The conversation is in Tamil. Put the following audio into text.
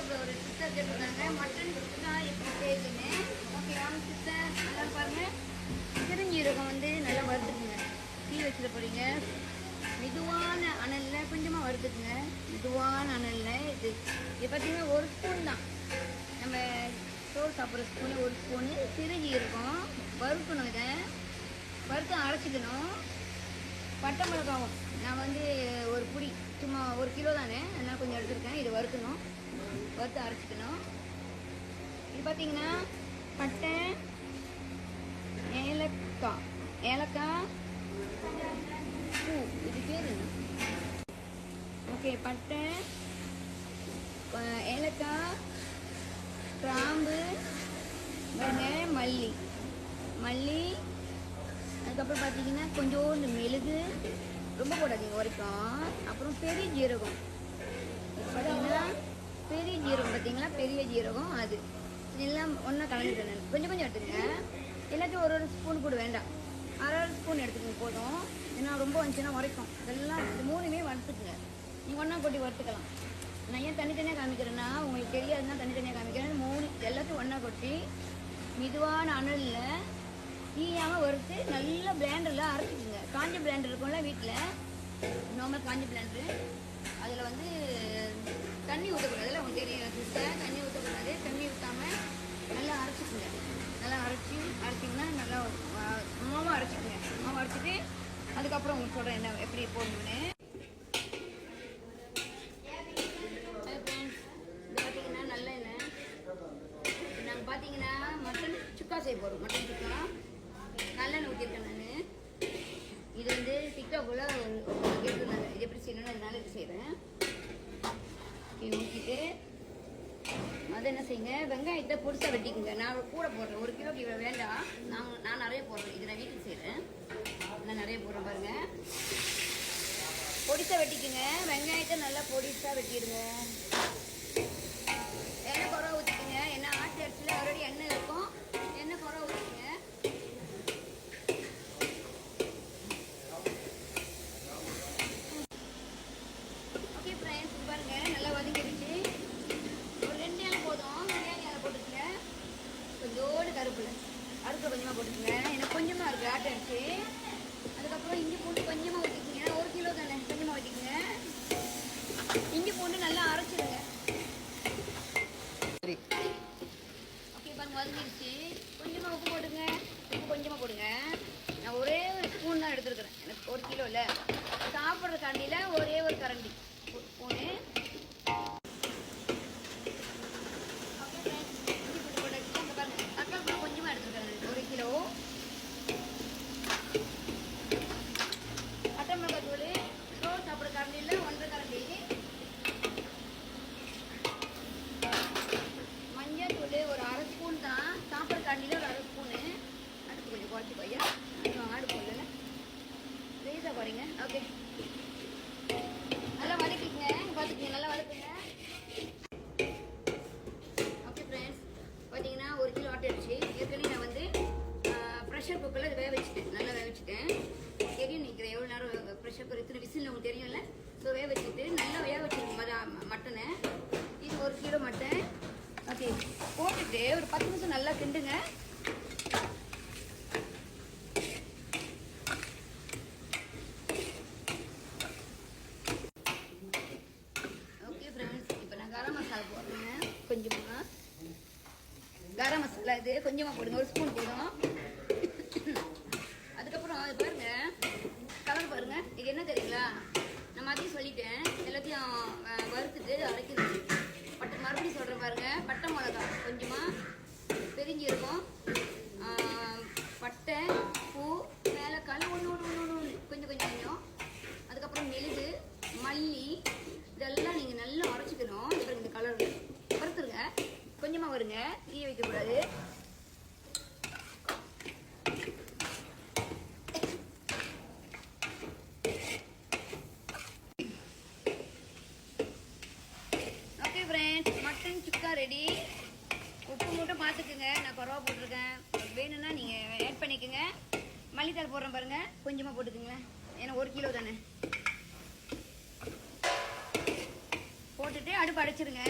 டிக்டாக்ல ஒரு சிஸ்டர் கேட்டிருந்தாங்க மட்டன் சுக்கா எப்படி செய்யுதுன்னு. ஓகே வாங்க சிஸ்டர், நல்லா பாருங்க. சிறுஞ்சீரகம் வந்து நல்லா வறுத்துக்குங்க. தீ வச்சுட போறீங்க. மெதுவான அனலில் கொஞ்சமாக வறுத்துக்குங்க. மெதுவான அனலில் இது பார்த்தீங்கன்னா ஒரு ஸ்பூன் தான், நம்ம சோறு சாப்பிட்ற ஸ்பூனு, ஒரு ஸ்பூனு சிறுஞ்சீரகம் வறுக்கணும். இதை வறுத்து அரைச்சிக்கணும். பட்டை மிளகாவும் நான் வந்து ஒரு புடி சும்மா 1 கிலோ தானே, அதனால் கொஞ்சம் எடுத்துருக்கேன். இது வறுக்கணும், வறுத்து அரைச்சிக்கணும். இது பார்த்தீங்கன்னா பட்டை, ஏலக்காய் பூ, இது பேர் என்ன? ஓகே, பட்டை, ஏலக்காய், கிராம்பு, வெங்காயம், மல்லி, அதுக்கப்புறம் பார்த்தீங்கன்னா கொஞ்சோண்டு மெழுகு, ரொம்ப போடாதீங்க வரைக்கும். அப்புறம் பெரிய ஜீரகம் பார்த்தீங்கன்னா, பெரிய ஜீரகம் பார்த்தீங்களா, பெரிய ஜீரகம் அது எல்லாம் ஒன்றா கலந்துட்டேன். கொஞ்சம் கொஞ்சம் எடுத்துக்கங்க. எல்லாத்தையும் ஒரு ஸ்பூன் கூட வேண்டாம், அரை ஸ்பூன் எடுத்துக்கோங்க போதும். ஏன்னா ரொம்ப வந்துச்சுன்னா உரைக்கும். இதெல்லாம் இது 3மே வறுத்துக்குங்க. நீங்கள் ஒன்றா கொட்டி வறுத்துக்கலாம். நான் ஏன் தனித்தனியாக காமிக்கிறேன்னா, உங்களுக்கு தெரியாதுன்னா தனித்தனியாக காமிக்கிறேன். 3 எல்லாத்தையும் ஒன்றா கொட்டி மெதுவான அனலில் ஈயாமல் வறுத்து நல்லா பிளேண்டரில் அரைச்சிக்குங்க. காஞ்ச பிளேண்டர் இருக்கும்ல வீட்டில், நார்மல் காஞ்ச பிளேண்டரு, அதில் வந்து தண்ணி ஊற்றக்கூடாது. அதில் உங்களுக்கு தெரியும் சிஸ்டர், தண்ணி ஊற்றக்கூடாது. தண்ணி ஊற்றாமல் நல்லா அரைச்சிக்குங்க. நல்லா அரைச்சிங்கன்னா நல்லா மாவை அரைச்சிக்குங்க. மாவை அரைச்சிட்டு அதுக்கப்புறம் உங்களுக்கு சொல்கிறேன் என்ன எப்படி போடணுன்னு. பார்த்தீங்கன்னா நல்ல எண்ணெய். நாங்கள் பார்த்தீங்கன்னா மட்டன் சுக்கா செய்ய போகிறோம். மட்டன் சுக்கா நல்லெண்ணெய் ஊற்றிருக்கேன் நான். இது வந்து டிக்டாக்ல கேட்டிருந்தாங்க இது எப்படி செய்யணும்னு, அதனால இது செய்கிறேன். ஊற்றிட்டு அதை என்ன செய்யுங்க, வெங்காயத்தை பொடிசாக வெட்டிக்குங்க. நான் கூட போடுறேன், 1 கிலோக்கு இவ்வளோ வேண்டாம். நான் நிறைய போடுறேன். இது நான் வீட்டுக்கு செய்கிறேன், நான் நிறைய போடுறேன் பாருங்கள். பொடிசாக வெட்டிக்குங்க. வெங்காயத்தை நல்லா பொடிசாக வெட்டிடுங்க. எண்ணெய் குறை ஊற்றிக்குங்க. ஏன்னா ஆட்டு அரிசியில் ஆல்ரெடி எண்ணெய் இருக்கும். எண்ணெய் குறை ஊற்றிக்குங்க. ஓகே ஃப்ரெண்ட்ஸ், பாருங்க நல்லா வதங்கிடுச்சு. ஒரு 2 இலை போதும். பிரியாணி இலை போட்டுக்குங்க. கொஞ்சோடு கருப்பில் அறுக்க கொஞ்சமாக போட்டுக்குங்க. ஏன்னா கொஞ்சமாக இருக்குது ஆட்டு அரிசி. அதுக்கப்புறம் இஞ்சி பூண்டு கொஞ்சமாக ஊற்றிக்கிங்க. 1 கிலோ தானே, கொஞ்சமாக ஊற்றிக்குங்க. இஞ்சி பூண்டு நல்லா அரைச்சிடுங்க. ஓகே பாருங்க வதங்கிடுச்சு. கொஞ்சமாக உப்பு போட்டுங்க. உப்பு கொஞ்சமாக போடுங்க. நான் ஒரே ஒரு ஸ்பூன் தான் எடுத்துருக்குறேன். எனக்கு 1 கிலோ இல்லை, சாப்பிட்ற கரண்டியில் ஒரே ஒரு கரண்டி ஸ்பூனு. ஓகே ஃப்ரெண்ட்ஸ், இஞ்சி பூண்டு போட்டு அங்கே பாருங்கள். தக்காளி கொஞ்சமாக எடுத்துருக்கேன், 1 கிலோ. பட்டை மிளகாய் தூள் சோறு சாப்பிட்ற கரண்டியில் 1.5 கரண்டி. மஞ்சள் தூள் ஒரு 1/2 ஸ்பூன் தான், சாப்பிட்ற கரண்டியில் ஒரு 1/2 ஸ்பூனு. அடுப்பு கொஞ்சம் குறைச்சி போய் ஆடு போடல லேசாக குறைங்க. ஓகே, நல்லா வதக்கிங்க. பார்த்துக்குங்க, நல்லா வதக்குங்க. ஓகே ஃப்ரெண்ட்ஸ், பார்த்தீங்கன்னா 1 கிலோ ஆட்டு அரிசி ஏற்கனவே நான் வந்து ப்ரெஷர் குக்கரில் அதை வேக வச்சுட்டேன். நல்லா வேக வச்சுட்டேன். தெரியும் நிற்கிறேன் எவ்வளோ நேரம் ப்ரெஷர் குக்கர் இத்தனை விசில் உங்களுக்கு தெரியும்ல. ஸோ வேக வச்சுட்டு நல்லா வேக வச்சுருங்க மட்டனை. இது 1 கிலோ மட்டன். ஓகே, போட்டுட்டு ஒரு 10 நிமிஷம் நல்லா கிண்டுங்க. ஓகே ஃப்ரெண்ட்ஸ், இப்போ நான் கரம் மசாலா போடுறேன். கொஞ்சமாக கரம் மசாலா இது கொஞ்சமாக போடுங்க, 1 ஸ்பூன் போதும். அதுக்கப்புறம் அது பாருங்க, கலர் பாருங்க. இது என்ன தெரியுங்களா, நான் மதியம் சொல்லிட்டேன் எல்லாத்தையும் வறுத்துட்டு அரைக்கணும். மறுபடியும் சொல்கிறேன் பாருங்க. பட்டை மிளகா கொஞ்சமாக, பெருஞ்சீரகம், பட்டை, பூ, ஏலக்காய் ஒன்று கொஞ்சம். அதுக்கப்புறம் மெழுகு, மல்லி, இதெல்லாம் நீங்கள் நல்லா அரைச்சிக்கணும். அப்புறம் இந்த கலர் வறுத்துருங்க. கொஞ்சமாக வருங்க, ஈய வைக்கக்கூடாது. ஓகே ஃப்ரெண்ட்ஸ், மட்டன் சுக்கா ரெடி. உப்பு மட்டும் பார்த்துக்குங்க, நான் குறவா போட்டிருக்கேன். வேணும்னா நீங்கள் ஆட் பண்ணிக்கோங்க. மல்லித்தலை போடுறேன் பாருங்கள், கொஞ்சமாக போட்டுக்குங்களேன். ஏன்னா 1 கிலோ தானே. போட்டுட்டு அடுப்பு அடைச்சிருங்க.